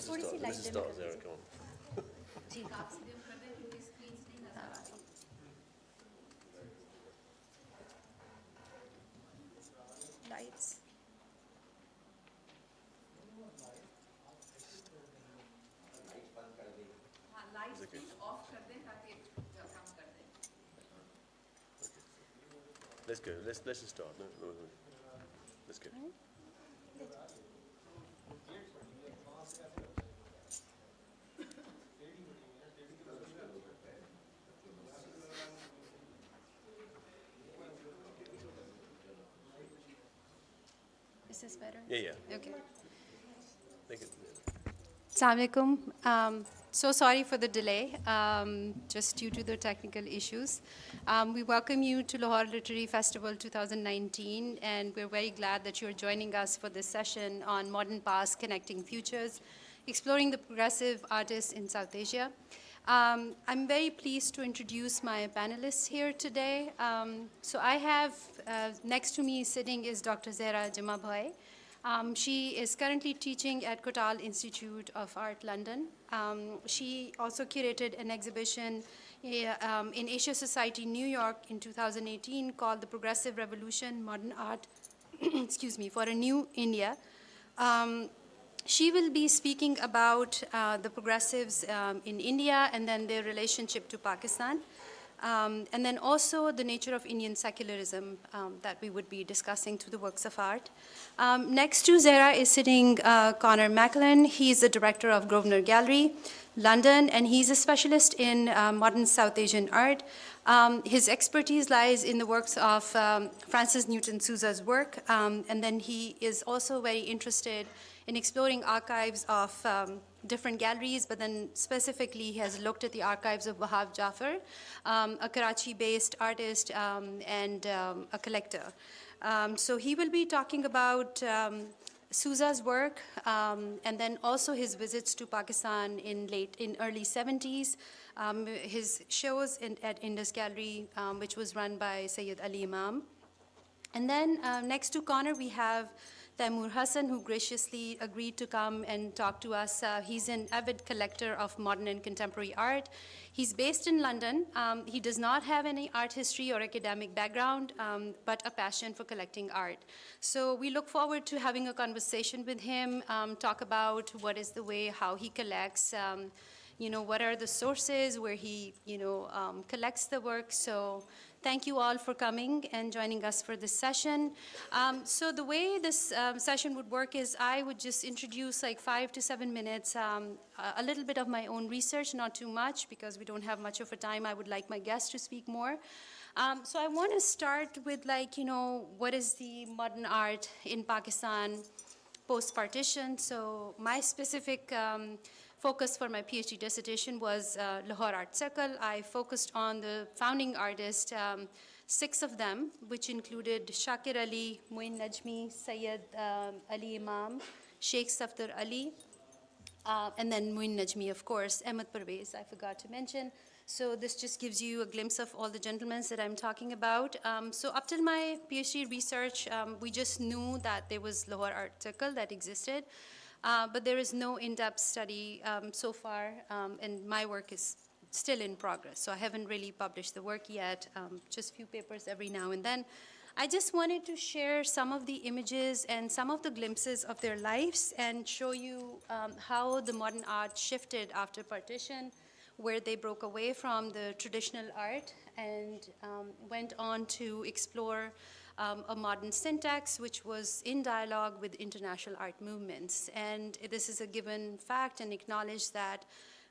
This is start, Zehra, come on. Lights. Let's go. Let's just start. No. Let's go. Is this better? Yeah. Okay. Make it. Assalamu alaikum. So sorry for the delay, just due to the technical issues. We welcome you to Lahore Literary Festival 2019, and we're very glad that you're joining us for this session on Modern Past Connecting Futures, exploring the progressive artists in South Asia. I'm very pleased to introduce my panelists here today. So I have, next to me sitting is Dr. Zehra Jumabhoy. She is currently teaching at Courtauid Institute of Art, London. She also curated an exhibition in Asia Society, New York in 2018 called The Progressive Revolution, Modern Art, excuse me, for a New India. She will be speaking about the progressives in India and then their relationship to Pakistan. And then also the nature of Indian secularism that we would be discussing through the works of art. Next to Zehra is sitting Conor Macklin. He's the director of Grosvenor Gallery, London, and he's a specialist in modern South Asian art. His expertise lies in the works of Francis Newton Souza's work, and then he is also very interested in exploring archives of different galleries, but then specifically he has looked at the archives of Wahab Jafar, a Karachi-based artist and a collector. So he will be talking about Souza's work and then also his visits to Pakistan in early 70s, his shows at Indus Gallery, which was run by Sayyid Ali Imam. And then next to Conor, we have Taimur Hassan, who graciously agreed to come and talk to us. He's an avid collector of modern and contemporary art. He's based in London. He does not have any art history or academic background, but a passion for collecting art. So we look forward to having a conversation with him, talk about what is the way, how he collects, what are the sources where he, collects the work. So thank you all for coming and joining us for this session. So the way this session would work is I would just introduce like 5 to 7 minutes, a little bit of my own research, not too much because we don't have much of a time. I would like my guests to speak more. So I want to start with what is the modern art in Pakistan post-partition. So my specific focus for my PhD dissertation was Lahore Art Circle. I focused on the founding artists, 6 of them, which included Shakir Ali, Muin Najmi, Sayyid Ali Imam, Sheikh Safdar Ali, and then Muin Najmi, of course, Ahmed Parvez, I forgot to mention. So this just gives you a glimpse of all the gentlemen that I'm talking about. So up till my PhD research, we just knew that there was Lahore Art Circle that existed. But there is no in-depth study so far, and my work is still in progress. So I haven't really published the work yet, just a few papers every now and then. I just wanted to share some of the images and some of the glimpses of their lives and show you how the modern art shifted after partition, where they broke away from the traditional art and went on to explore a modern syntax, which was in dialogue with international art movements. And this is a given fact and acknowledge that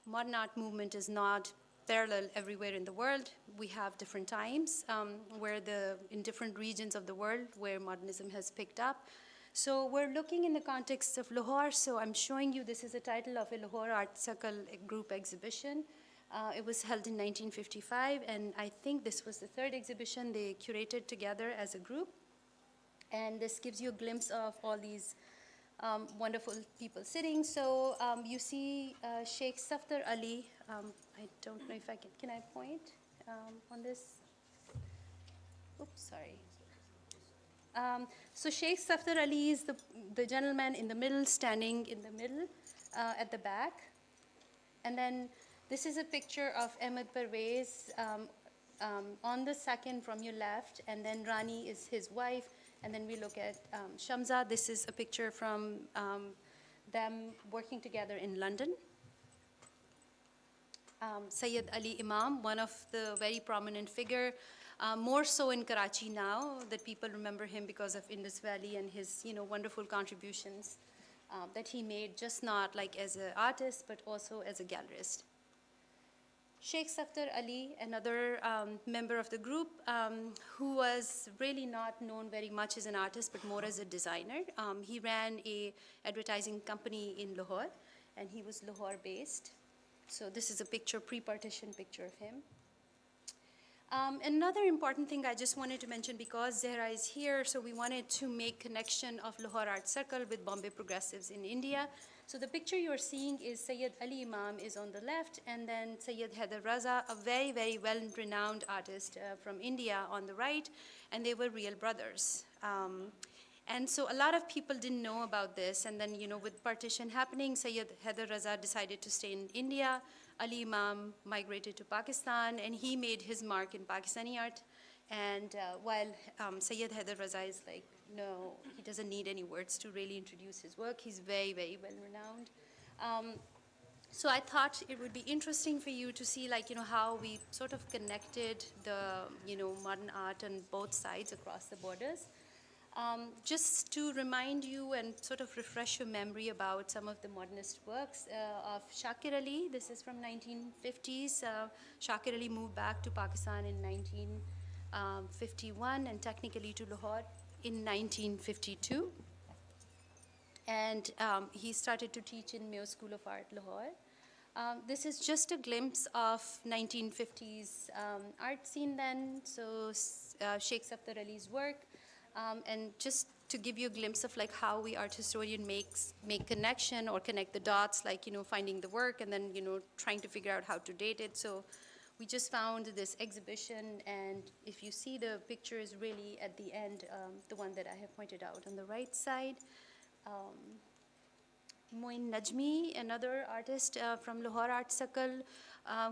modern art movement is not parallel everywhere in the world. We have different times in different regions of the world where modernism has picked up. So we're looking in the context of Lahore. So I'm showing you, this is the title of a Lahore Art Circle group exhibition. It was held in 1955, and I think this was the 3rd exhibition they curated together as a group. And this gives you a glimpse of all these wonderful people sitting. So you see Sheikh Safdar Ali. I don't know if I can I point on this? Oops, sorry. So Sheikh Safdar Ali is the gentleman in the middle, standing in the middle. at the back. And then this is a picture of Ahmed Parvez on the second from your left, and then Rani is his wife, and then we look at Shamza. This is a picture from them working together in London. Sayyid Ali Imam, one of the very prominent figure, more so in Karachi now, that people remember him because of Indus Valley and his wonderful contributions that he made, just not like as an artist, but also as a gallerist. Sheikh Safdar Ali, another member of the group, who was really not known very much as an artist, but more as a designer. He ran a advertising company in Lahore, and he was Lahore-based. So this is a picture, pre-partition picture of him. Another important thing I just wanted to mention, because Zehra is here, so we wanted to make connection of Lahore Art Circle with Bombay Progressives in India. So the picture you're seeing is Sayyid Ali Imam is on the left, and then Sayyid Haider Raza, a very, very well-renowned artist from India, on the right, and they were real brothers. And so a lot of people didn't know about this, and then with partition happening, Sayyid Haider Raza decided to stay in India. Ali Imam migrated to Pakistan, and he made his mark in Pakistani art. And while Sayyid Haider Raza is like, no, he doesn't need any words to really introduce his work. He's very, very well renowned. So I thought it would be interesting for you to see, how we sort of connected the, modern art on both sides across the borders. Just to remind you and sort of refresh your memory about some of the modernist works of Shakir Ali. This is from 1950s. Shakir Ali moved back to Pakistan in 1951 and technically to Lahore in 1952. And he started to teach in Mayo School of Art, Lahore. This is just a glimpse of 1950s art scene then. So Sheikh Safdar Ali's work. And just to give you a glimpse of how we art historian make connection or connect the dots, finding the work and then trying to figure out how to date it. So we just found this exhibition, and if you see, the picture is really at the end, the one that I have pointed out on the right side. Moin Najmi, another artist from Lahore Art Circle,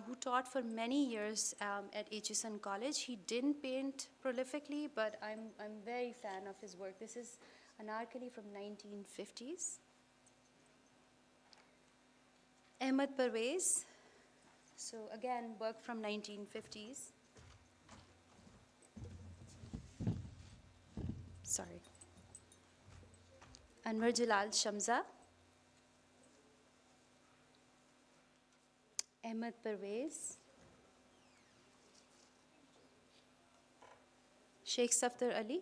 who taught for many years at HSN College. He didn't paint prolifically, but I'm very fan of his work. This is Anarkali from 1950s. Ahmed Parvez, so again, work from 1950s. Sorry. Anwar Jalal Shamza. Ahmed Parvez, Sheikh Safdar Ali,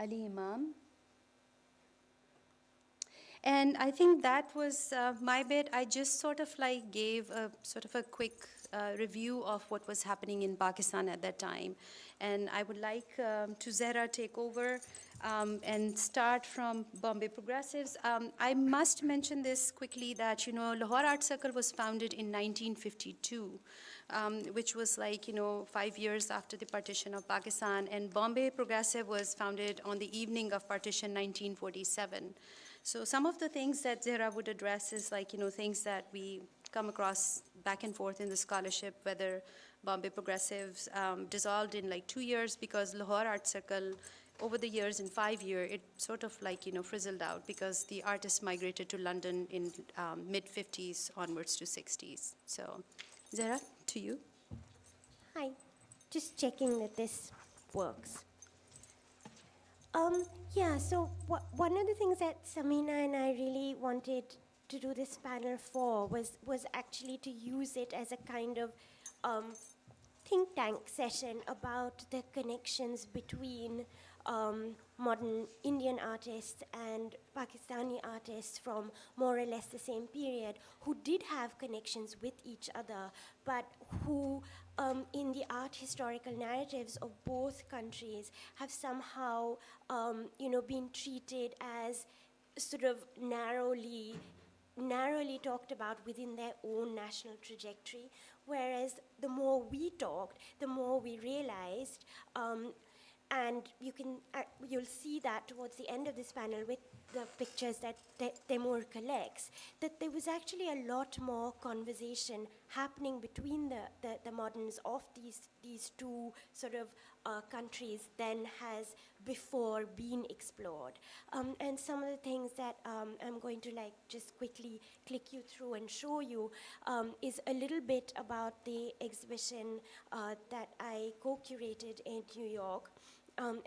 Ali Imam. And I think that was my bit. I just sort of gave a quick review of what was happening in Pakistan at that time. And I would like to Zehra take over and start from Bombay Progressives. I must mention this quickly that, Lahore Art Circle was founded in 1952, which was 5 years after the partition of Pakistan. And Bombay Progressive was founded on the evening of partition 1947. So some of the things that Zehra would address is things that we come across back and forth in the scholarship, whether Bombay Progressives dissolved in 2 years because Lahore Art Circle, over the years, in 5 years, it sort of frizzled out because the artists migrated to London in mid-50s onwards to 60s. So Zehra, to you. Hi, just checking that this works. Yeah, so one of the things that Samina and I really wanted to do this panel for was actually to use it as a kind of think tank session about the connections between modern Indian artists and Pakistani artists from more or less the same period, who did have connections with each other, but who in the art historical narratives of both countries have somehow been treated as sort of narrowly talked about within their own national trajectory, whereas the more we talked, the more we realized And you'll see that towards the end of this panel with the pictures that Taimur collects, that there was actually a lot more conversation happening between the moderns of these two sort of countries than has before been explored. And some of the things that I'm going to just quickly click you through and show you is a little bit about the exhibition that I co-curated in New York.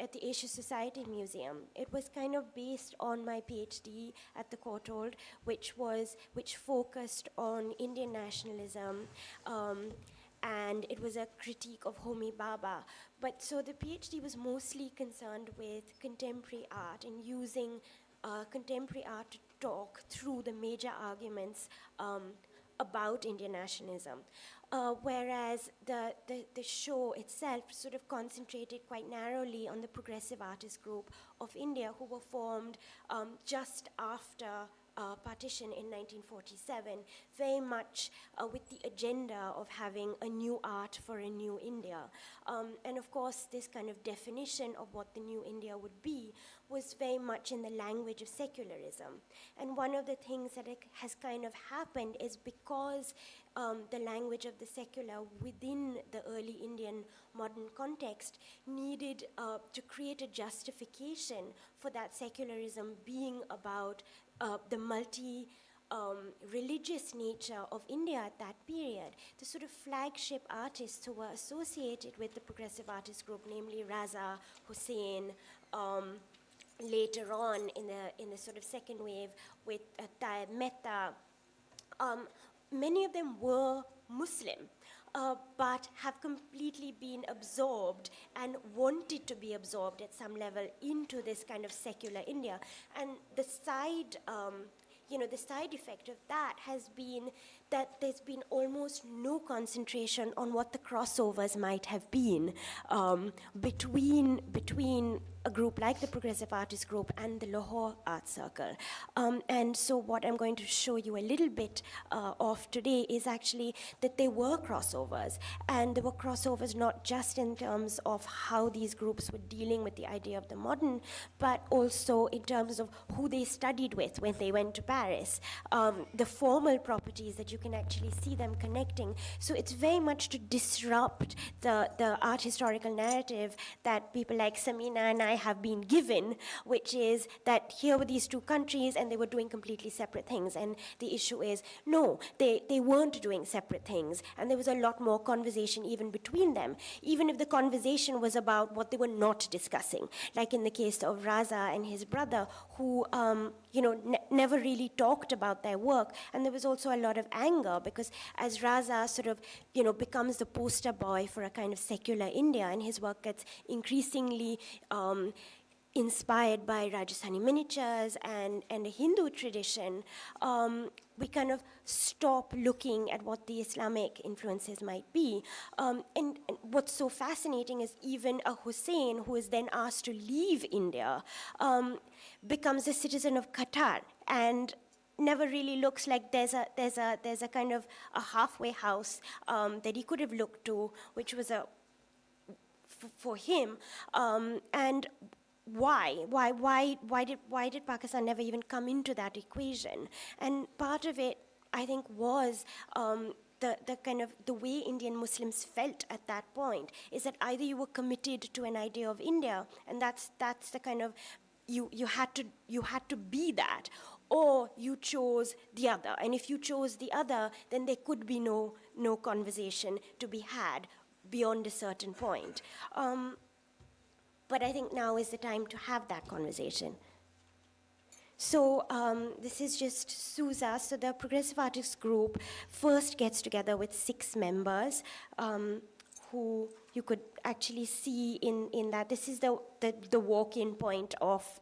At the Asia Society Museum. It was kind of based on my PhD at the Courtauid, which focused on Indian nationalism, and it was a critique of Homi Bhabha. But so the PhD was mostly concerned with contemporary art and using contemporary art to talk through the major arguments about Indian nationalism. Whereas the show itself sort of concentrated quite narrowly on the progressive artist group of India, who were formed just after partition in 1947, very much with the agenda of having a new art for a new India. And of course, this kind of definition of what the new India would be was very much in the language of secularism. And one of the things that has kind of happened is because the language of the secular within the early Indian modern context needed to create a justification for that secularism being about the multi-religious nature of India at that period. The sort of flagship artists who were associated with the progressive artist group, namely Raza, Hussain, later on in the sort of second wave with Mehta, many of them were Muslim, but have completely been absorbed and wanted to be absorbed at some level into this kind of secular India. And the side effect of that has been that there's been almost no concentration on what the crossovers might have been between a group like the Progressive Artists Group and the Lahore Art Circle. And so what I'm going to show you a little bit of today is actually that there were crossovers. And there were crossovers not just in terms of how these groups were dealing with the idea of the modern, but also in terms of who they studied with when they went to Paris, the formal properties that you can actually see them connecting. So it's very much to disrupt the art historical narrative that people like Samina and I have been given, which is that here were these two countries and they were doing completely separate things. And the issue is, no, they weren't doing separate things. And there was a lot more conversation even between them, even if the conversation was about what they were not discussing. Like in the case of Raza and his brother, who never really talked about their work. And there was also a lot of anger because as Raza sort of, becomes the poster boy for a kind of secular India, and his work gets increasingly inspired by Rajasthani miniatures and a Hindu tradition, we kind of stop looking at what the Islamic influences might be. And what's so fascinating is even a Hussain, who is then asked to leave India, becomes a citizen of Qatar and never really looks like there's a kind of a halfway house that he could have looked to, which was for him. And why did Pakistan never even come into that equation? And part of it, I think, was the kind of the way Indian Muslims felt at that point is that either you were committed to an idea of India, and that's the kind of you had to be that, or you chose the other. And if you chose the other, then there could be no conversation to be had beyond a certain point. But I think now is the time to have that conversation. So this is just Souza. So the Progressive Artists Group first gets together with 6 members who you could actually see in that. This is the walk-in point of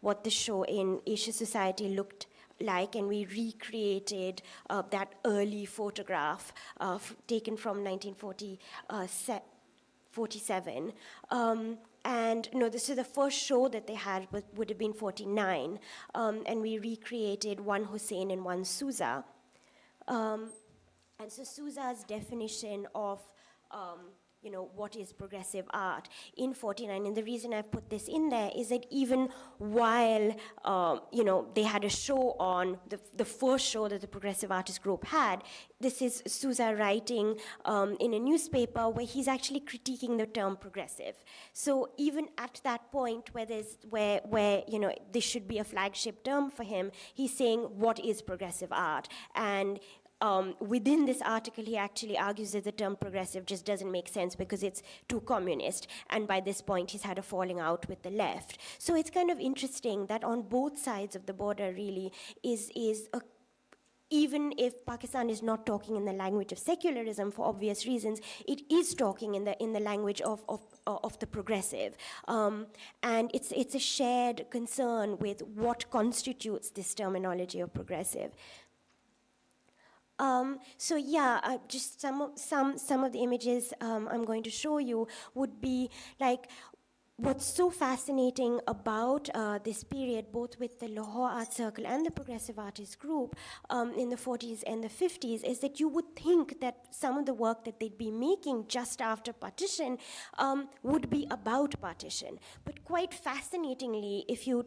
what the show in Asia Society looked like, and we recreated that early photograph taken from 1947. And this is the first show that they had, would have been 49, and we recreated one Hussain and one Souza. And so Souza's definition of what is progressive art in 49. And the reason I've put this in there is that even while, they had a show on, the first show that the Progressive Artist Group had, this is Souza writing in a newspaper where he's actually critiquing the term progressive. So even at that point where this should be a flagship term for him, he's saying, what is progressive art? And within this article, he actually argues that the term progressive just doesn't make sense because it's too communist. And by this point, he's had a falling out with the left. So it's kind of interesting that on both sides of the border really even if Pakistan is not talking in the language of secularism for obvious reasons, it is talking in the language of the progressive. And it's a shared concern with what constitutes this terminology of progressive. Just some of the images I'm going to show you would be like, what's so fascinating about this period, both with the Lahore Art Circle and the Progressive Artist Group in the 40s and the 50s, is that you would think that some of the work that they'd be making just after partition would be about partition. But quite fascinatingly, if you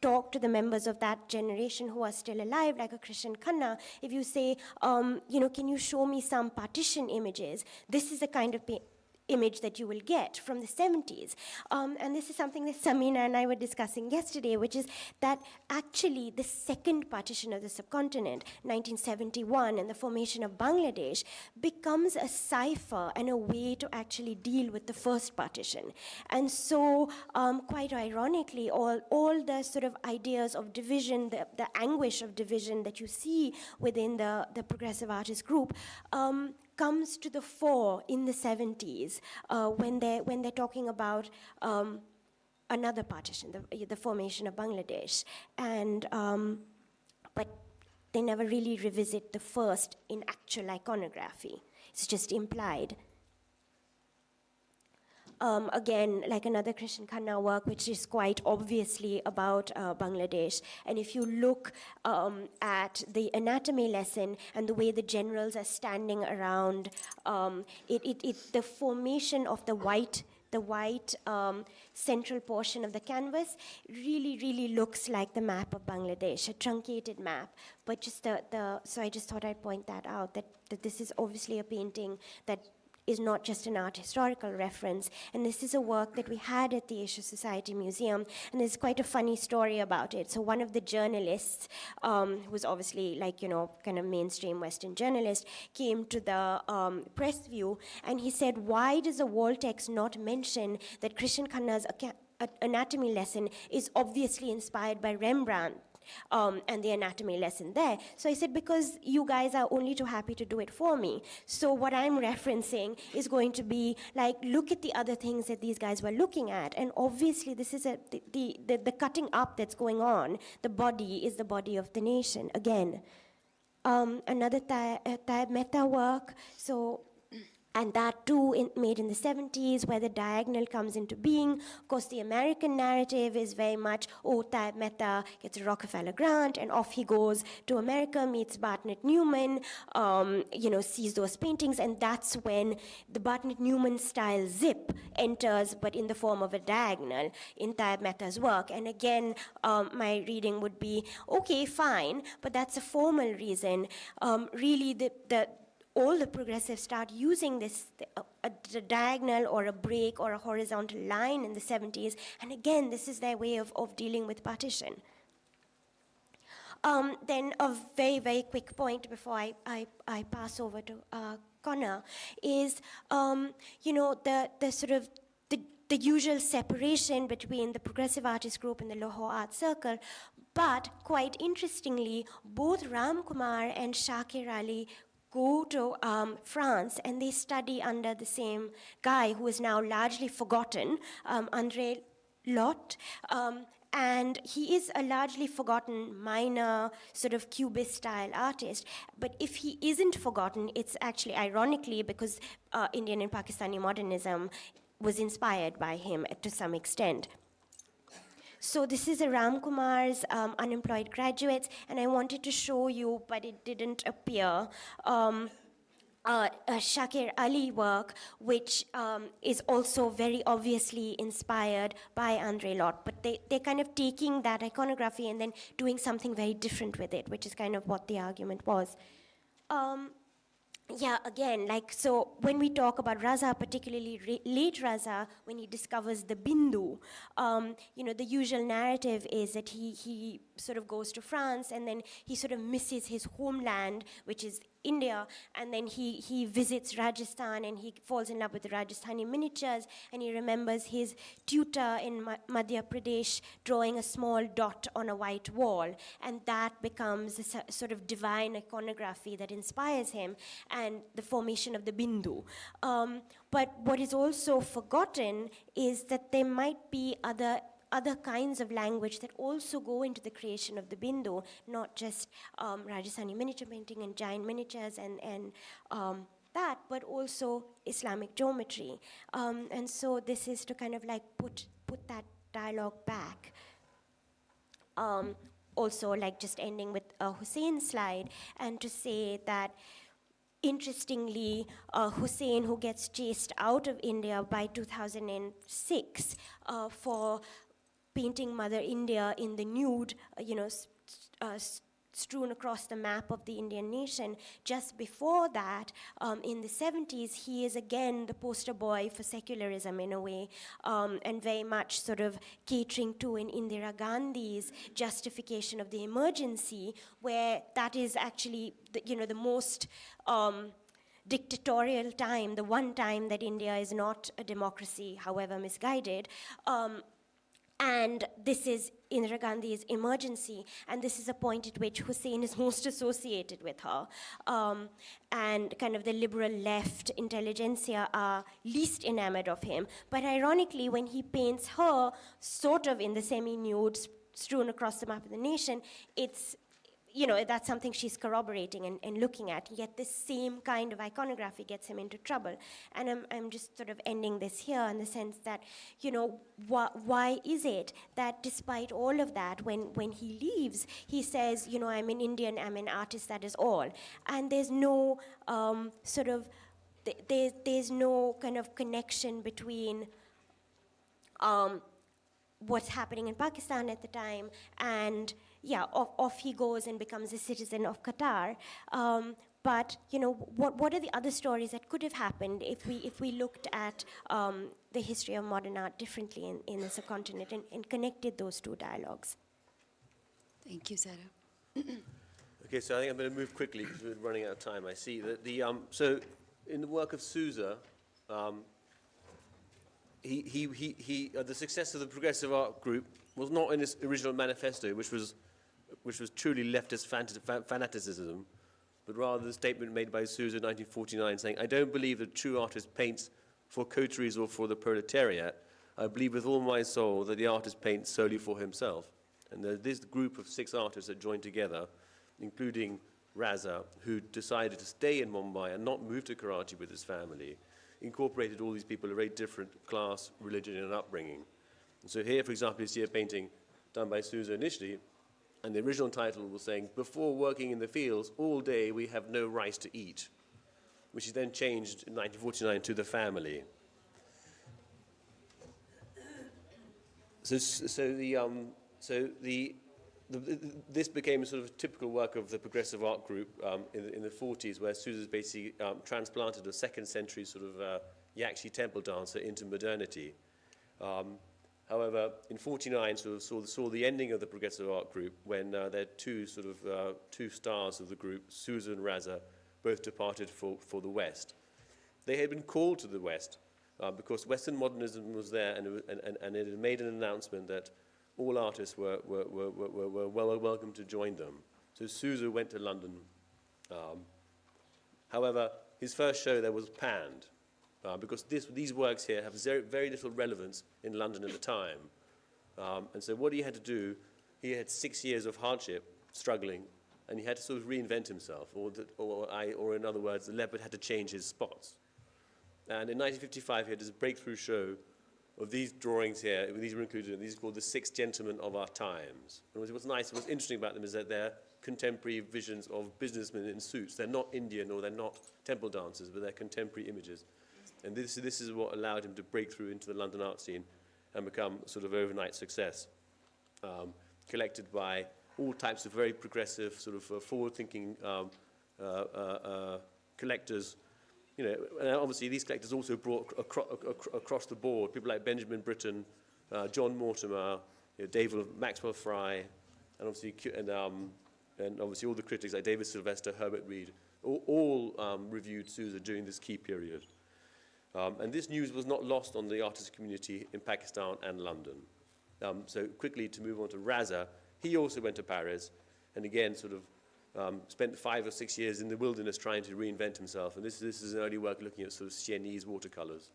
talk to the members of that generation who are still alive, like a Christian Khanna, if you say, can you show me some partition images? This is the kind of image that you will get from the 70s. And this is something that Samina and I were discussing yesterday, which is that actually the second partition of the subcontinent, 1971, and the formation of Bangladesh, becomes a cipher and a way to actually deal with the first partition. And so, quite ironically, all the sort of ideas of division, the anguish of division that you see within the Progressive Artist Group, comes to the fore in the 70s when they're talking about another partition, the formation of Bangladesh, and but they never really revisit the first in actual iconography. It's just implied. Again, like another Christian Khanna work, which is quite obviously about Bangladesh. And if you look at the anatomy lesson and the way the generals are standing around, the formation of the white central portion of the canvas really looks like the map of Bangladesh, a truncated map. But just so I just thought I'd point that out, that this is obviously a painting that is not just an art historical reference. And this is a work that we had at the Asia Society Museum, and there's quite a funny story about it. So one of the journalists, who's obviously kind of mainstream Western journalist, came to the press view, and he said, why does the wall text not mention that Christian Khanna's anatomy lesson is obviously inspired by Rembrandt? And the anatomy lesson there. So I said, because you guys are only too happy to do it for me. So what I'm referencing is going to be like, look at the other things that these guys were looking at. And obviously this is the cutting up that's going on. The body is the body of the nation, again. Another Taib Mehta work, and that too made in the 70s, where the diagonal comes into being. Of course, the American narrative is very much, Taib Mehta gets a Rockefeller grant, and off he goes to America, meets Bartlett Newman, sees those paintings, and that's when the Bartlett Newman style zip enters, but in the form of a diagonal in Taib Mehta's work. And again, my reading would be, okay, fine, but that's a formal reason. Really, all the progressives start using this, a diagonal or a break or a horizontal line in the 70s. And again, this is their way of dealing with partition. Then a very quick point before I pass over to Conor is, the sort of the usual separation between the Progressive Artist Group and the Lahore Art Circle. But quite interestingly, both Ram Kumar and Shakir Ali go to France, and they study under the same guy who is now largely forgotten, André Lot. And he is a largely forgotten, minor, sort of Cubist-style artist. But if he isn't forgotten, it's actually ironically because Indian and Pakistani modernism was inspired by him to some extent. So this is a Ram Kumar's Unemployed Graduates, and I wanted to show you, but it didn't appear, Shakir Ali work, which is also very obviously inspired by André Lott, but they're kind of taking that iconography and then doing something very different with it, which is kind of what the argument was. Yeah, again, like, so when we talk about Raza, particularly late Raza, when he discovers the Bindu, you know, the usual narrative is that he sort of goes to France and then he sort of misses his homeland, which is India, and then he visits Rajasthan and he falls in love with the Rajasthani miniatures, and he remembers his tutor in Madhya Pradesh drawing a small dot on a white wall, and that becomes a sort of divine iconography that inspires him, and the formation of the Bindu. But what is also forgotten is that there might be other kinds of language that also go into the creation of the Bindu, not just Rajasthani miniature painting and giant miniatures and that, but also Islamic geometry. And so this is to kind of like put that dialogue back. Also, like just ending with a Hussein slide, and to say that interestingly, Hussein, who gets chased out of India by 2006 for painting Mother India in the nude, you know, strewn across the map of the Indian nation. Just before that, in the 70s, he is again the poster boy for secularism in a way, and very much sort of catering to in Indira Gandhi's justification of the emergency, where that is actually, the most dictatorial time, the one time that India is not a democracy, however misguided. And this is Indira Gandhi's emergency, and this is a point at which Hussein is most associated with her. And kind of the liberal left intelligentsia are least enamored of him. But ironically, when he paints her sort of in the semi-nude strewn across the map of the nation, it's, that's something she's corroborating and looking at, yet this same kind of iconography gets him into trouble. And I'm just sort of ending this here in the sense that, why is it that despite all of that, when he leaves, he says, I'm an Indian, I'm an artist, that is all. And there's no there's no kind of connection between what's happening in Pakistan at the time, and off he goes and becomes a citizen of Qatar. But what are the other stories that could have happened if we looked at the history of modern art differently in the subcontinent and connected those two dialogues? Thank you, Zehra. Okay, so I think I'm going to move quickly because we're running out of time. I see that so in the work of Souza, the success of the progressive art group was not in his original manifesto, which was truly leftist fanaticism, but rather the statement made by Souza in 1949 saying, "I don't believe that true artist paints for coteries or for the proletariat. I believe with all my soul that the artist paints solely for himself." And this group of 6 artists that joined together, including Raza, who decided to stay in Mumbai and not move to Karachi with his family, incorporated all these people of very different class, religion, and upbringing. And so here, for example, you see a painting done by Souza initially, and the original title was saying, "Before working in the fields, all day we have no rice to eat," which is then changed in 1949 to "The Family." This became a sort of typical work of the progressive art group in the 40s, where Souza's basically transplanted a second-century sort of Yakshi temple dancer into modernity. However, in 49, sort of saw the ending of the progressive art group when their two stars of the group, Souza and Raza, both departed for the West. They had been called to the West because Western modernism was there, and it had made an announcement that all artists were welcome to join them. So Souza went to London. However, his first show there was panned because these works here have very little relevance in London at the time. And so what he had to do, he had 6 years of hardship, struggling, and he had to sort of reinvent himself, or in other words, the leopard had to change his spots. And in 1955, he had his breakthrough show of these drawings here. These were included, these are called the Six Gentlemen of Our Times. And what's nice, what's interesting about them is that they're contemporary visions of businessmen in suits. They're not Indian or they're not temple dancers, but they're contemporary images. And this is what allowed him to break through into the London art scene and become sort of overnight success, collected by all types of very progressive, sort of forward-thinking collectors. You know, and obviously these collectors also brought across the board people like Benjamin Britten, John Mortimer, you know, David Maxwell Fry, and obviously all the critics like David Sylvester, Herbert Reed, all reviewed Souza during this key period. And this news was not lost on the artist community in Pakistan and London. So quickly to move on to Raza, he also went to Paris, and again sort of spent 5 or 6 years in the wilderness trying to reinvent himself. And this is an early work looking at sort of Sienese watercolors.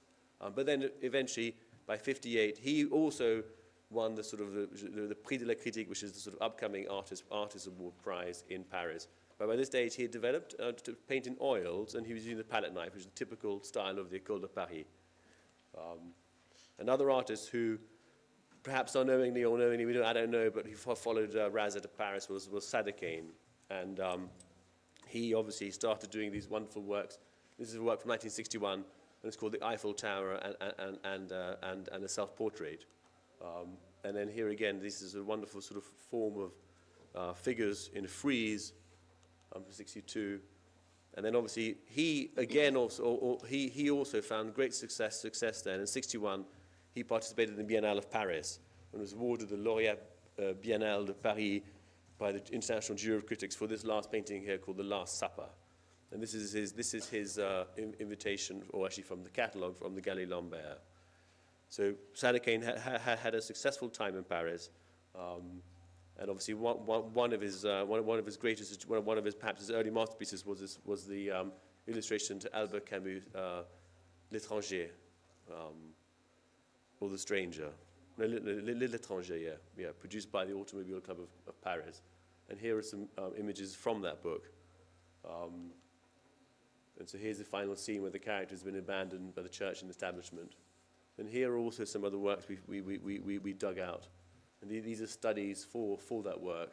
But then eventually, by 58, he also won the sort of the Prix de la Critique, which is the sort of upcoming artist award prize in Paris. But by this stage, he had developed to paint in oils, and he was using the palette knife, which is the typical style of the École de Paris. Another artist who, perhaps unknowingly or knowingly, I don't know, but he followed Raza to Paris was Sadeghian. And he obviously started doing these wonderful works. This is a work from 1961, and it's called The Eiffel Tower and a Self-Portrait. And then here again, this is a wonderful sort of form of figures in a frieze, for 62. And then obviously he again also, he also found great success there. And in 61, he participated in the Biennale of Paris and was awarded the Laureat Biennale de Paris by the International Jury of Critics for this last painting here called The Last Supper. And this is his invitation, or actually from the catalogue from the Galerie Lambert. So Sadeghian had a successful time in Paris, and obviously one of his perhaps his early masterpieces was the illustration to Albert Camus' L'Étranger, or The Stranger. No, L'Étranger, yeah, produced by the Automobile Club of Paris. And here are some images from that book. And so here's the final scene where the character has been abandoned by the church and establishment. And here are also some other works we dug out. And these are studies for that work.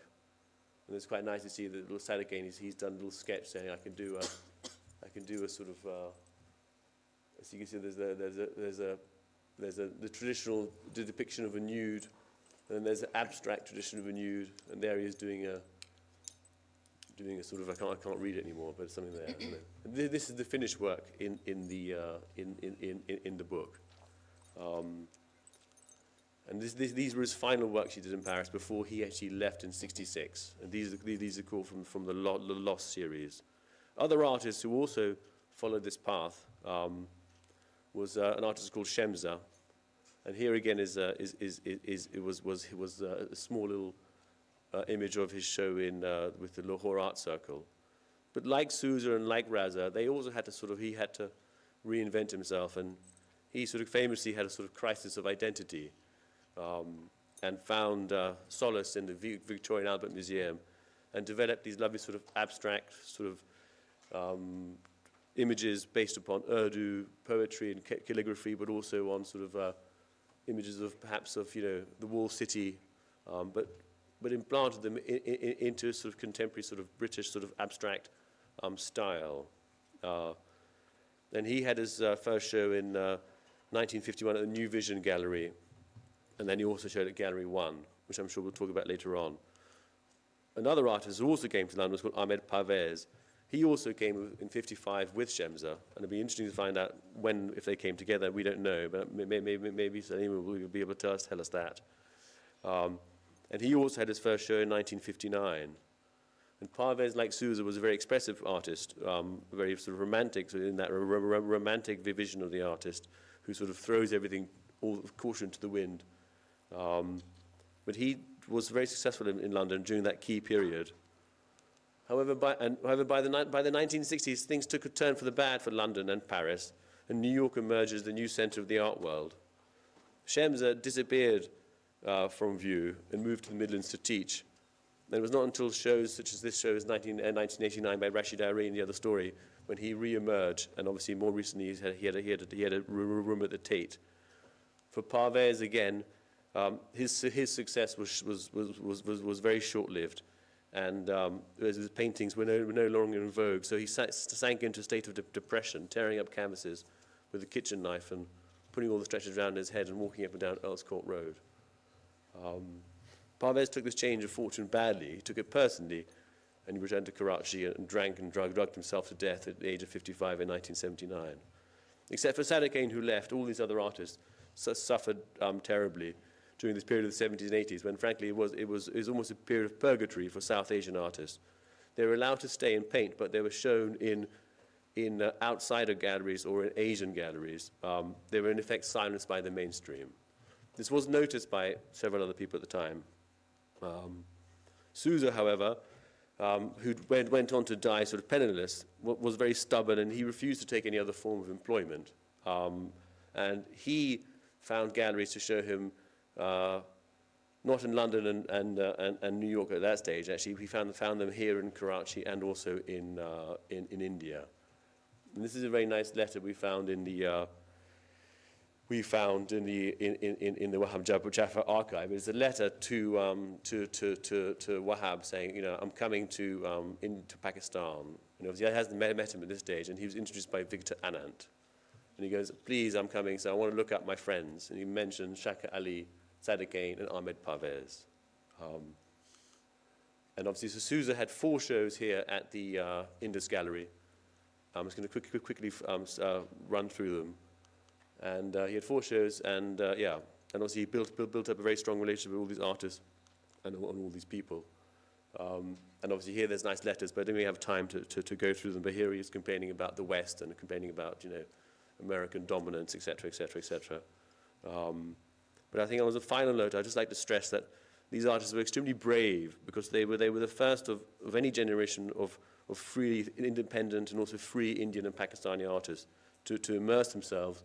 And it's quite nice to see that little Sadeghian, he's done a little sketch saying, I can do a sort of, as you can see, there's the traditional depiction of a nude, and then there's an abstract tradition of a nude, and there he is doing a sort of, I can't read it anymore, but something there. And this is the finished work in the book. And these were his final works he did in Paris before he actually left in '66. And these are called from the Lost series. Other artists who also followed this path was an artist called Shemza, and here again was a small little image of his show with the Lahore Art Circle. But like Souza and like Raza, he had to reinvent himself, and he sort of famously had a sort of crisis of identity, and found solace in the Victoria and Albert Museum, and developed these lovely sort of abstract sort of images based upon Urdu poetry and calligraphy, but also on sort of images of perhaps of the walled city, but implanted them into a sort of contemporary sort of British sort of abstract style. And he had his first show in 1951 at the New Vision Gallery, and then he also showed at Gallery 1, which I'm sure we'll talk about later on. Another artist who also came to London was called Ahmed Parvez. He also came in '55 with Shemza, and it'd be interesting to find out if they came together. We don't know, but maybe Salima will be able to tell us that. And he also had his first show in 1959. And Parvez, like Souza, was a very expressive artist, very sort of romantic, so in that romantic vision of the artist, who sort of throws everything, all caution to the wind. But he was very successful in London during that key period. However, by the 1960s, things took a turn for the bad for London and Paris, and New York emerged as the new center of the art world. Shemza disappeared from view and moved to the Midlands to teach. And it was not until shows such as this show, 1989 by Rashid Ari and The Other Story, when he re-emerged, and obviously more recently he had a room at the Tate. For Parvez, again, his success was very short-lived, and his paintings were no longer in vogue, so he sank into a state of depression, tearing up canvases with a kitchen knife and putting all the stretchers around his head and walking up and down Earl's Court Road. Parvez took this change of fortune badly. He took it personally, and he returned to Karachi and drank and drugged himself to death at the age of 55 in 1979. Except for Sadiq Khan, who left, all these other artists suffered terribly during this period of the 70s and 80s, when frankly it was almost a period of purgatory for South Asian artists. They were allowed to stay and paint, but they were shown in outsider galleries or in Asian galleries. They were in effect silenced by the mainstream. This was noticed by several other people at the time. Souza, however, who went on to die sort of penniless, was very stubborn, and he refused to take any other form of employment. And he found galleries to show him, not in London and New York at that stage. Actually, he found them here in Karachi and also in India. And this is a very nice letter we found in the Wahab Jaffa archive. It's a letter to Wahab saying, I'm coming into Pakistan. Obviously, I hasn't met him at this stage, and he was introduced by Victor Anand. And he goes, please, I'm coming, so I want to look up my friends. And he mentioned Shaka Ali, Sadiq Khan, and Ahmed Parvez. And obviously, so Souza had 4 shows here at the Indus Gallery. I'm just going to quickly run through them. And he had 4 shows, and and obviously he built up a very strong relationship with all these artists and all these people. And obviously here there's nice letters, but I don't really have time to go through them. But here he is complaining about the West and complaining about American dominance, etc., etc., etc. But I think on a final note, I'd just like to stress that these artists were extremely brave, because they were the first of any generation of free, independent, and also free Indian and Pakistani artists to immerse themselves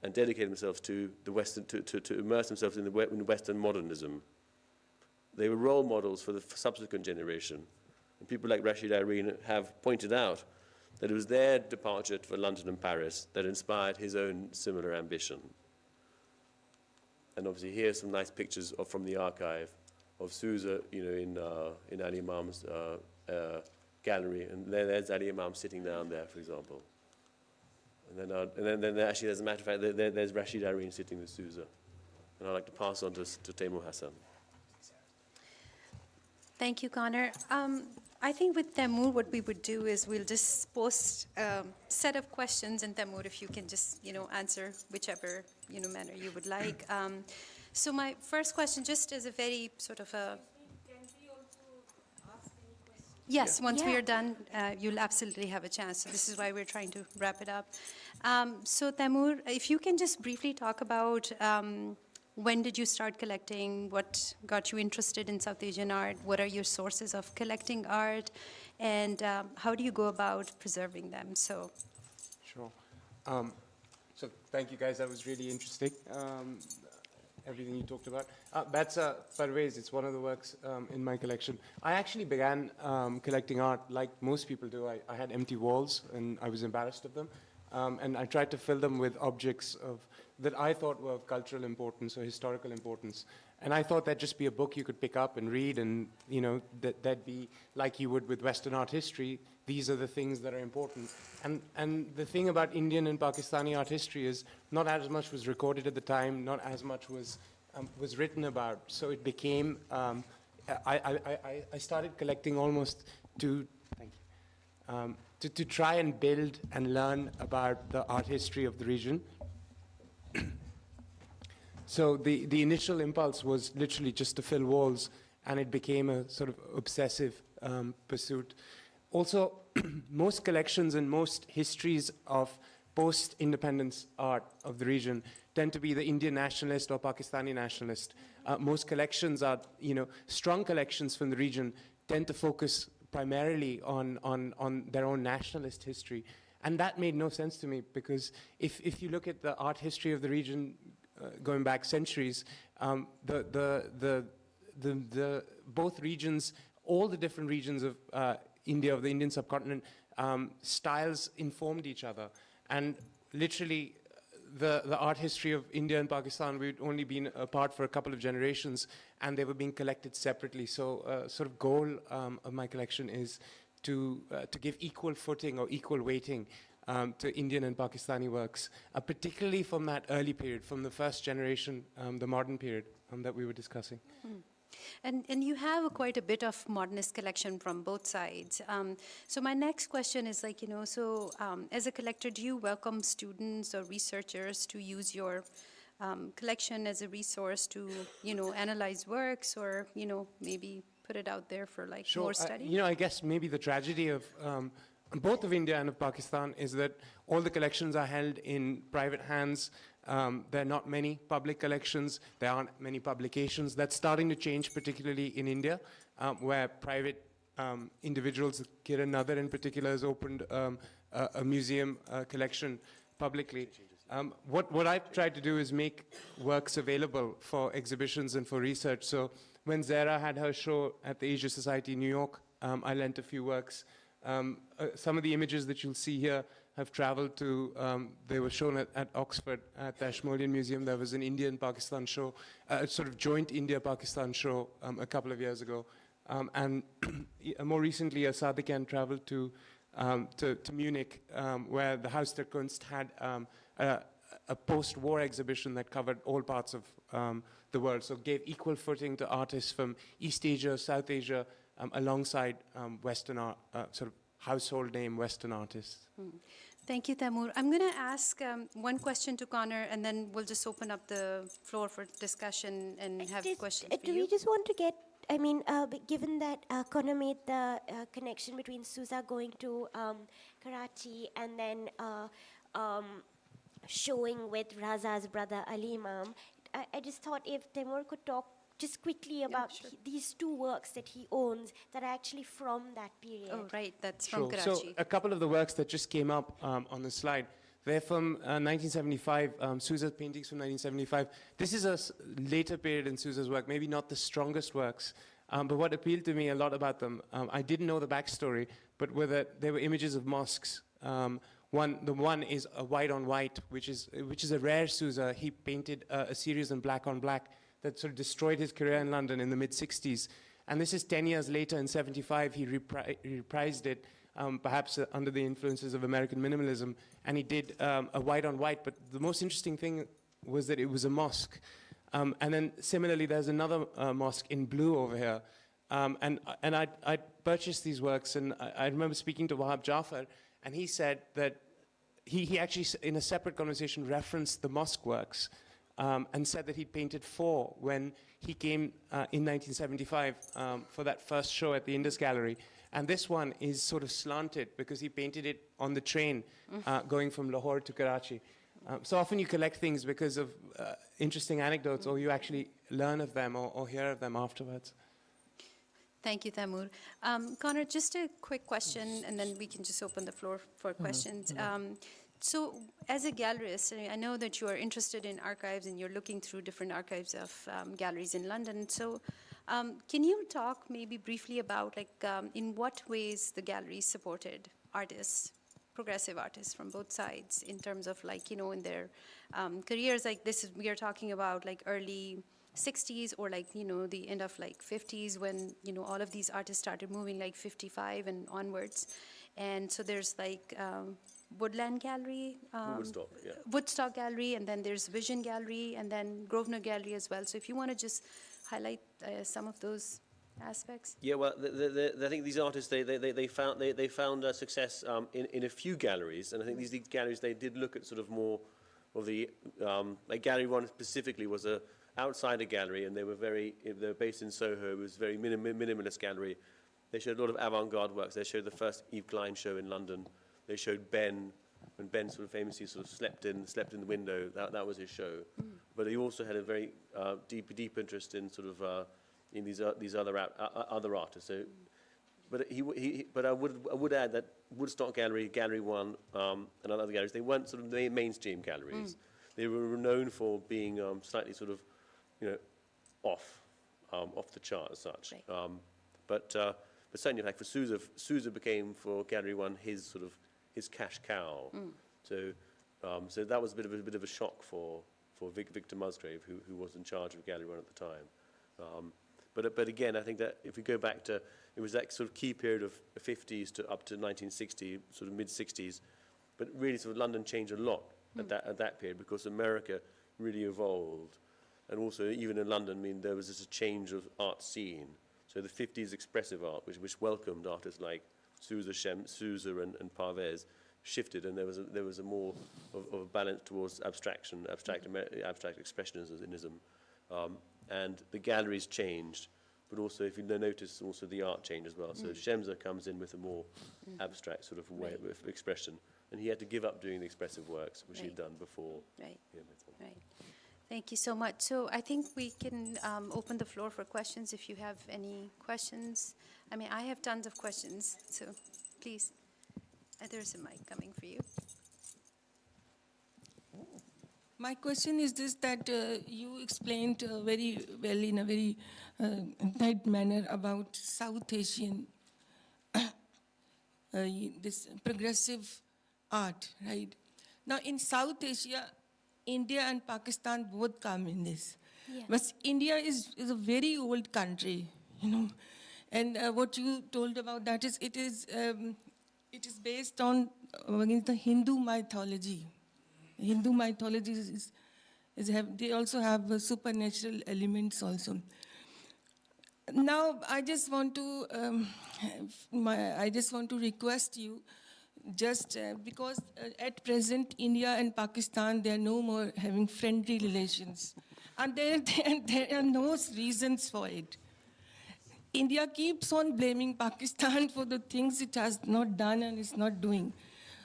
and dedicate themselves to the Western, to immerse themselves in Western modernism. They were role models for the subsequent generation. And people like Rashid Irene have pointed out that it was their departure for London and Paris that inspired his own similar ambition. And obviously here's some nice pictures from the archive of Souza, in Ali Imam's gallery, and there's Ali Imam sitting down there, for example. And then actually, as a matter of fact, there's Rashid Irene sitting with Souza. And I'd like to pass on to Taimur Hassan. Thank you, Conor. I think with Taimur, what we would do is we'll just post a set of questions, and Taimur, if you can just, answer whichever, manner you would like. So my first question, just as a very sort of a... Yes, once we are done, you'll absolutely have a chance. So this is why we're trying to wrap it up. So Taimur, if you can just briefly talk about when did you start collecting, what got you interested in South Asian art, what are your sources of collecting art, and how do you go about preserving them? So. Sure. So thank you guys, that was really interesting. Everything you talked about. That's Parvez, it's one of the works in my collection. I actually began collecting art like most people do. I had empty walls and I was embarrassed of them. And I tried to fill them with objects that I thought were of cultural importance or historical importance. And I thought that'd just be a book you could pick up and read, and that'd be like you would with Western art history. These are the things that are important. And the thing about Indian and Pakistani art history is not as much was recorded at the time, not as much was written about. So it became, I started collecting almost to try and build and learn about the art history of the region. So the initial impulse was literally just to fill walls, and it became a sort of obsessive pursuit. Also, most collections and most histories of post-independence art of the region tend to be the Indian nationalist or Pakistani nationalist. Most collections are, strong collections from the region tend to focus primarily on their own nationalist history. And that made no sense to me, because if you look at the art history of the region going back centuries, both regions, all the different regions of India, of the Indian subcontinent, styles informed each other. And literally, the art history of India and Pakistan, we'd only been apart for a couple of generations, and they were being collected separately. So sort of goal of my collection is to give equal footing or equal weighting to Indian and Pakistani works, particularly from that early period, from the first generation, the modern period that we were discussing. And you have quite a bit of modernist collection from both sides. So my next question is like, as a collector, do you welcome students or researchers to use your collection as a resource to, analyze works or, maybe put it out there for like more study? I guess maybe the tragedy of both of India and of Pakistan is that all the collections are held in private hands. There are not many public collections. There aren't many publications. That's starting to change, particularly in India, where private individuals, Kiran Nadar in particular, has opened a museum collection publicly. What I've tried to do is make works available for exhibitions and for research. So when Zehra had her show at the Asia Society in New York, I lent a few works. Some of the images that you'll see here have traveled to, they were shown at Oxford at the Ashmolean Museum. There was an Indian-Pakistan show, a sort of joint India-Pakistan show a couple of years ago. And more recently, Sadikan traveled to Munich, where the Haus der Kunst had a post-war exhibition that covered all parts of the world, so gave equal footing to artists from East Asia, South Asia, alongside Western art, sort of household name Western artists. Thank you, Taimur. I'm going to ask one question to Conor, and then we'll just open up the floor for discussion and have questions for do you. we just want to get, given that Conor made the connection between Souza going to Karachi and then showing with Raza's brother Ali Imam, I just thought if Taimur could talk just quickly about these two works that he owns that are actually from that period. Oh, right, that's from Karachi. So a couple of the works that just came up on the slide, they're from 1975, Souza's paintings from 1975. This is a later period in Souza's work, maybe not the strongest works, but what appealed to me a lot about them, I didn't know the backstory, but were that they were images of mosques. The one is a white on white, which is a rare Souza. He painted a series in black on black that sort of destroyed his career in London in the mid-60s. And this is 10 years later, in 75, he reprised it, perhaps under the influences of American minimalism, and he did a white on white, but the most interesting thing was that it was a mosque. And then similarly, there's another mosque in blue over here. And I purchased these works, and I remember speaking to Wahab Jafar, and he said that he actually, in a separate conversation, referenced the mosque works, and said that he painted 4 when he came in 1975 for that first show at the Indus Gallery. And this one is sort of slanted because he painted it on the train going from Lahore to Karachi. So often you collect things because of interesting anecdotes, or you actually learn of them or hear of them afterwards. Thank you, Taimur. Conor, just a quick question, and then we can just open the floor for questions. So as a gallerist, I know that you are interested in archives and you're looking through different archives of galleries in London. So can you talk maybe briefly about in what ways the galleries supported artists, progressive artists from both sides in terms of in their careers? We are talking about early 60s or the end of 50s when all of these artists started moving 55 and onwards. And so there's Woodland Gallery, Woodstock Gallery, and then there's Vision Gallery, and then Grosvenor Gallery as well. So if you want to just highlight some of those aspects. Yeah, well, I think these artists they found success in a few galleries, and I think these galleries they did look at sort of more of the Gallery 1 specifically was a outsider gallery, and they were based in Soho. It was a very minimalist gallery. They showed a lot of avant-garde works. They showed the first Yves Klein show in London. They showed Ben, when Ben sort of famously sort of slept in the window. That was his show. But he also had a very deep interest in sort of in these other artists. So, but I would add that Woodstock Gallery, Gallery 1, and other galleries, they weren't sort of the mainstream galleries. They were known for being slightly sort of off the chart as such. Right. But certainly, for Souza became for Gallery 1 his cash cow. So So that was a bit of a shock for Victor Musgrave, who was in charge of Gallery 1 at the time. But again, I think that if we go back to, it was that sort of key period of the 50s to up to 1960, sort of mid-60s, but really sort of London changed a lot at that period because America really evolved. And also, even in London, I mean, there was this change of art scene. So the 50s expressive art, which welcomed artists like Souza and Parvez, shifted, and there was a more of a balance towards abstract expressionism. And the galleries changed, but also, if you notice, also the art changed as well. So Shemza comes in with a more abstract sort of way of expression, and he had to give up doing the expressive works, which he'd done before. Right. Right. Thank you so much. So I think we can open the floor for questions if you have any questions. I mean, I have tons of questions, so please. There's a mic coming for you. My question is this, that you explained very well in a very tight manner about South Asian, this progressive art, right? Now in South Asia, India and Pakistan both come in this. Yeah. But India is a very old country, you know. And what you told about that is, it is based on the Hindu mythology. Hindu mythology they also have supernatural elements also. Now, I just want to request you, just because at present India and Pakistan, they are no more having friendly relations, and there are no reasons for it. India keeps on blaming Pakistan for the things it has not done and is not doing.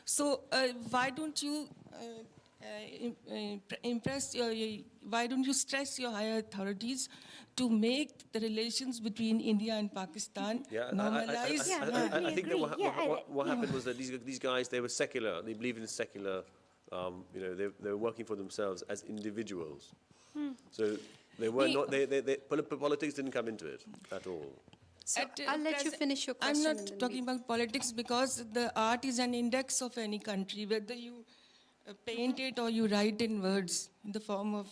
So why don't you why don't you stress your higher authorities to make the relations between India and Pakistan normalize? I think that what happened was that these guys, they were secular. They believed in secular. They were working for themselves as individuals. So they were not. Politics didn't come into it at all. So I'll let you finish your question. I'm not talking about politics, because the art is an index of any country, whether you paint it or you write in words in the form of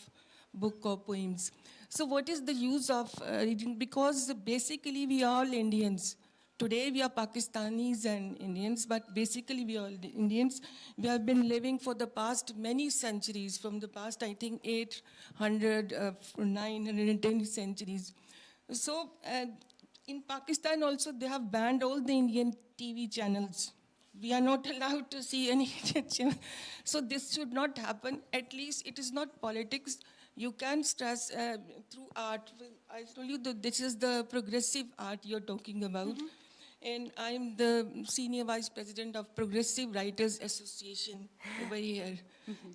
book or poems. So what is the use of reading? Because basically we are all Indians. Today we are Pakistanis and Indians, but basically we are all Indians. We have been living for the past many centuries, from the past, I think, 800, 910 centuries. So in Pakistan also, they have banned all the Indian TV channels. We are not allowed to see any channel. So this should not happen. At least it is not politics. You can stress through art. I told you that this is the progressive art you're talking about. And I'm the senior vice president of Progressive Writers Association over here.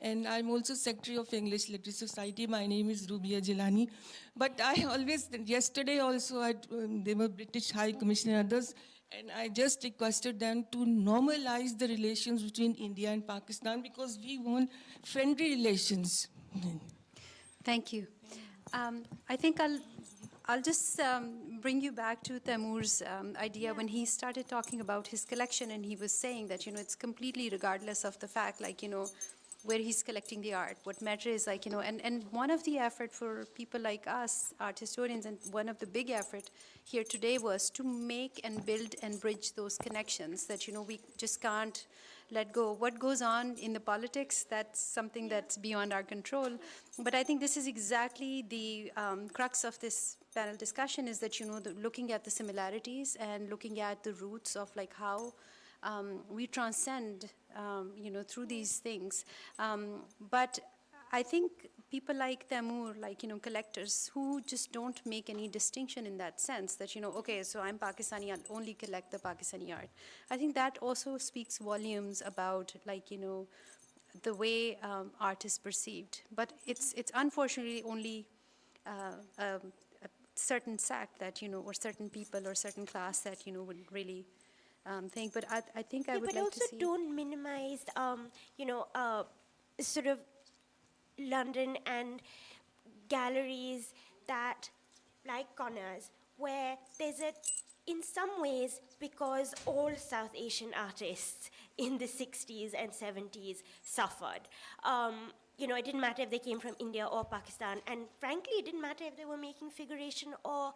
And I'm also secretary of English Literacy Society. My name is Rubia Jilani. But I always, yesterday also, they were British High Commissioner and others, and I just requested them to normalize the relations between India and Pakistan, because we want friendly relations. Thank you. I think I'll just bring you back to Taimur's idea when he started talking about his collection, and he was saying that, it's completely regardless of the fact, where he's collecting the art. What matters is, and one of the effort for people like us, art historians, and one of the big effort here today was to make and build and bridge those connections that, we just can't let go. What goes on in the politics, that's something that's beyond our control. But I think this is exactly the crux of this panel discussion, is that, looking at the similarities and looking at the roots of how we transcend, through these things. But I think people like Taimur, collectors, who just don't make any distinction in that sense, that, okay, so I'm Pakistani, I'll only collect the Pakistani art. I think that also speaks volumes about, the way art is perceived. But it's unfortunately only a certain sect that, or certain people or certain class that, would really think. But I think I would like to see... But also don't minimize, sort of London and galleries that, like Conor's, where there's in some ways, because all South Asian artists, in the 60s and 70s suffered. You know, it didn't matter if they came from India or Pakistan, and frankly, it didn't matter if they were making figuration or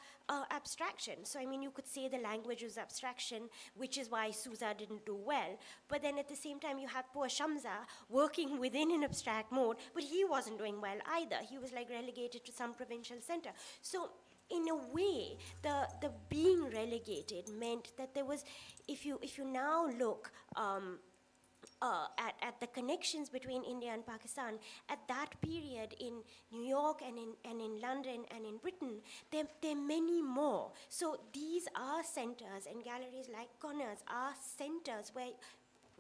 abstraction. So, I mean, you could say the language was abstraction, which is why Souza didn't do well. But then at the same time, you have poor Shamsa working within an abstract mode, but he wasn't doing well either. He was like relegated to some provincial center. So, in a way, the being relegated meant that there was, if you now look at the connections between India and Pakistan, at that period in New York and in London and in Britain, there are many more. So these are centers, and galleries like Conor's are centers where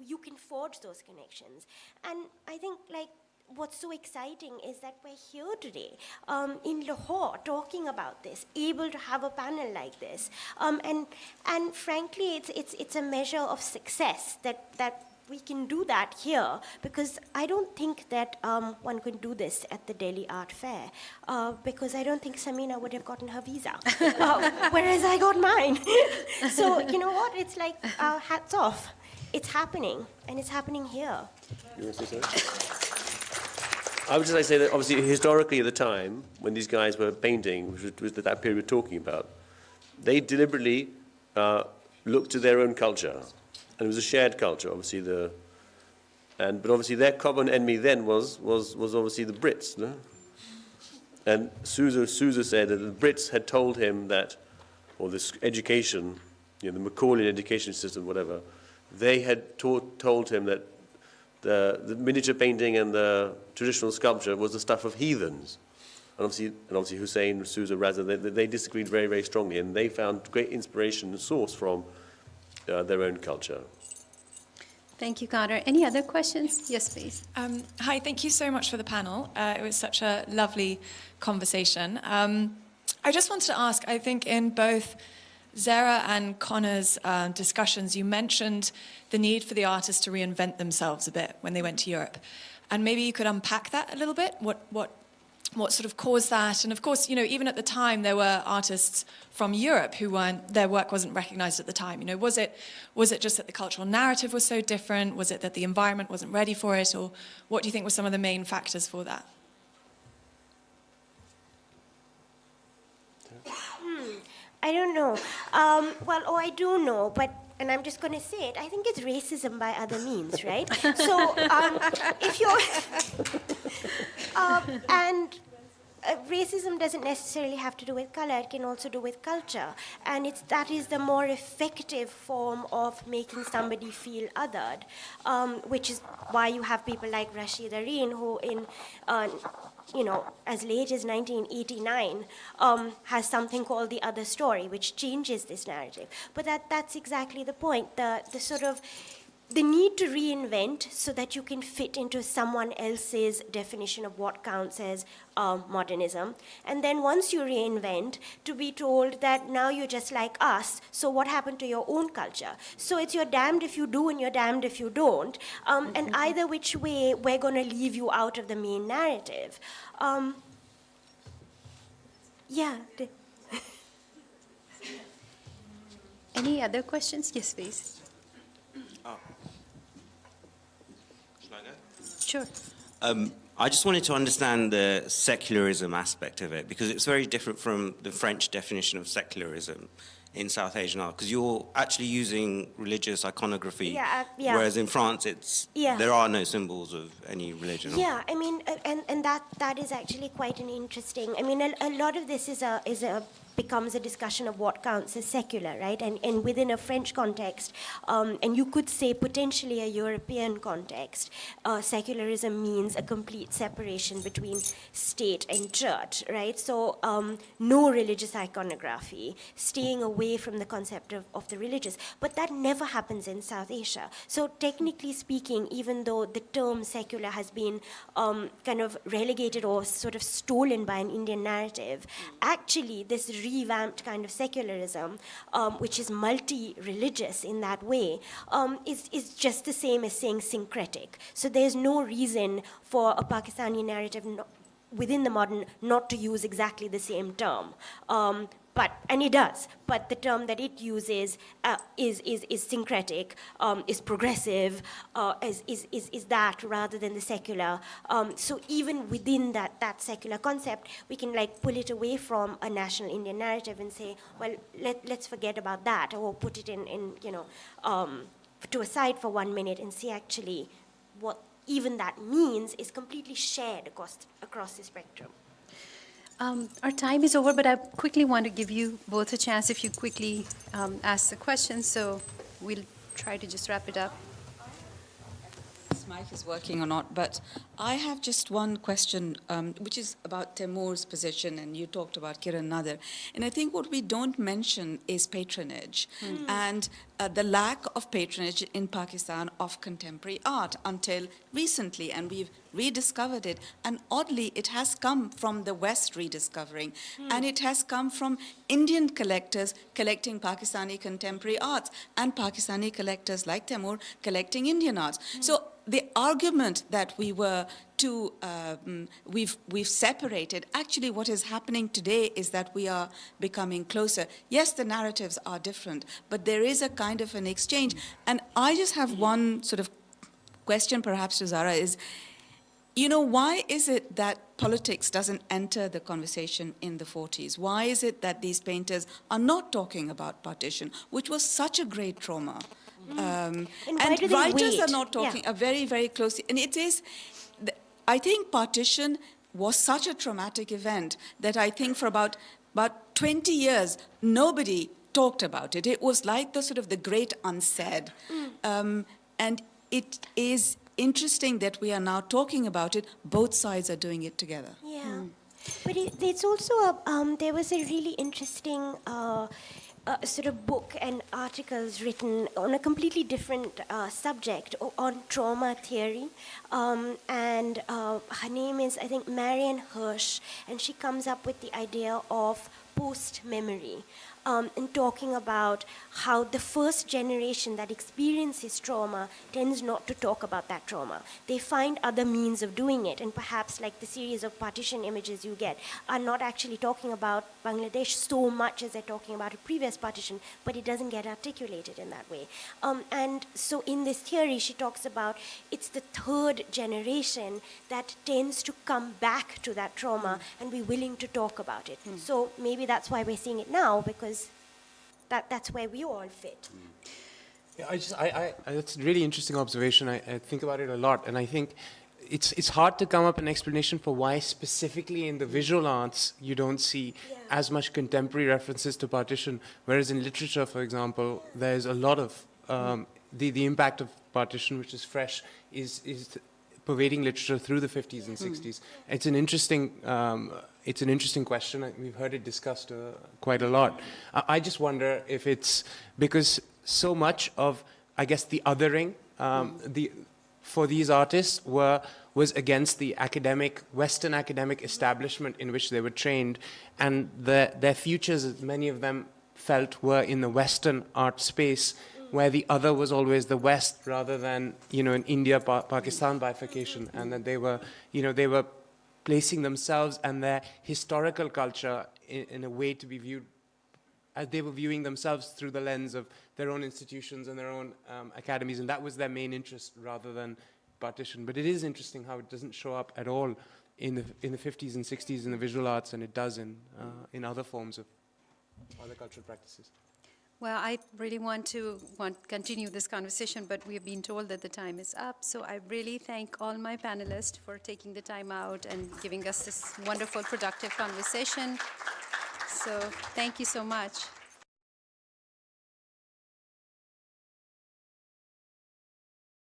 you can forge those connections. And I think, like, what's so exciting is that we're here today in Lahore talking about this, able to have a panel like this. And frankly, it's a measure of success that we can do that here, because I don't think that one could do this at the Delhi Art Fair, because I don't think Samina would have gotten her visa, whereas I got mine. So, you know what? It's like, hats off. It's happening, and it's happening here. You want to say something? I would just like to say that obviously historically at the time, when these guys were painting, which was that period we're talking about, they deliberately looked to their own culture. And it was a shared culture, obviously. But obviously their common enemy then was obviously the Brits, no? And Souza said that the Brits had told him that, or this education, you know, the Macklin education system, whatever, they had told him that the miniature painting and the traditional sculpture was the stuff of heathens. And obviously Hussein, Souza, Raza, they disagreed very, very strongly, and they found great inspiration and source from their own culture. Thank you, Conor. Any other questions? Yes, please. Hi, thank you so much for the panel. It was such a lovely conversation. I just wanted to ask, I think in both Zehra and Conor's discussions, you mentioned the need for the artists to reinvent themselves a bit when they went to Europe. And maybe you could unpack that a little bit, what sort of caused that? And of course, you know, even at the time, there were artists from Europe who their work wasn't recognized at the time. You know, was it just that the cultural narrative was so different? Was it that the environment wasn't ready for it? Or what do you think were some of the main factors for that? I don't know. I do know, and I'm just going to say it, I think it's racism by other means, right? So if you're... racism doesn't necessarily have to do with color, it can also do with culture. And that is the more effective form of making somebody feel othered, which is why you have people like Rashid Areen, who in... as late as 1989, has something called The Other Story, which changes this narrative. But that's exactly the point, the sort of the need to reinvent so that you can fit into someone else's definition of what counts as modernism. And then once you reinvent, to be told that now you're just like us, so what happened to your own culture? So it's you're damned if you do and you're damned if you don't. And either which way, we're going to leave you out of the main narrative. Any other questions? Yes, please. Sure. I just wanted to understand the secularism aspect of it, because it's very different from the French definition of secularism in South Asian art, because you're actually using religious iconography, whereas in France there are no symbols of any religion. Yeah, I mean, and that is actually quite an interesting, I mean, a lot of this becomes a discussion of what counts as secular, right? And within a French context, and you could say potentially a European context, secularism means a complete separation between state and church, right? So no religious iconography, staying away from the concept of the religious. But that never happens in South Asia. So technically speaking, even though the term secular has been kind of relegated or sort of stolen by an Indian narrative, actually this revamped kind of secularism, which is multi-religious in that way, is just the same as saying syncretic. So there's no reason for a Pakistani narrative within the modern not to use exactly the same term. and it does, but the term that it uses is syncretic, is progressive, is that rather than the secular. So even within that secular concept, we can like pull it away from a national Indian narrative and say, well, let's forget about that, or put it in to a side for 1 minute and see actually what even that means is completely shared across the spectrum. Our time is over, but I quickly want to give you both a chance if you quickly ask the question, so we'll try to just wrap it up. This mic is working or not, but I have just one question, which is about Taimur's position, and you talked about Kiran Nadir. And I think what we don't mention is patronage, and the lack of patronage in Pakistan of contemporary art until recently, and we've rediscovered it. And oddly, it has come from the West rediscovering, and it has come from Indian collectors collecting Pakistani contemporary arts, and Pakistani collectors like Taimur collecting Indian arts. So the argument that we were too, we've separated, actually what is happening today is that we are becoming closer. Yes, the narratives are different, but there is a kind of an exchange. And I just have one sort of question perhaps to Zehra is, why is it that politics doesn't enter the conversation in the 40s? Why is it that these painters are not talking about partition, which was such a great trauma? And writers are not talking, are very, very closely. And it is, I think partition was such a traumatic event that I think for about 20 years, nobody talked about it. It was like the sort of the great unsaid. And it is interesting that we are now talking about it. Both sides are doing it together. Yeah. But it's also, there was a really interesting sort of book and articles written on a completely different subject on trauma theory. And her name is, I think, Marian Hirsch, and she comes up with the idea of post-memory. And talking about how the first generation that experiences trauma tends not to talk about that trauma. They find other means of doing it, and perhaps like the series of partition images you get are not actually talking about Bangladesh so much as they're talking about a previous partition, but it doesn't get articulated in that way. And so in this theory, she talks about it's the third generation that tends to come back to that trauma and be willing to talk about it. So maybe that's why we're seeing it now, because that's where we all fit. Yeah, that's a really interesting observation. I think about it a lot, and I think it's hard to come up with an explanation for why specifically in the visual arts you don't see as much contemporary references to partition, whereas in literature, for example, there's a lot of the impact of partition, which is fresh, is pervading literature through the 50s and 60s. It's an interesting question. We've heard it discussed quite a lot. I just wonder if it's because so much of, I guess, the othering for these artists was against the Western academic establishment in which they were trained, and their futures, as many of them felt, were in the Western art space, where the other was always the West rather than, an India-Pakistan bifurcation, and that they were placing themselves and their historical culture in a way to be viewed as they were viewing themselves through the lens of their own institutions and their own academies, and that was their main interest rather than partition. But it is interesting how it doesn't show up at all in the 50s and 60s in the visual arts, and it does in other forms of other cultural practices. Well, I really want to continue this conversation, but we have been told that the time is up. So I really thank all my panelists for taking the time out and giving us this wonderful, productive conversation. So thank you so much.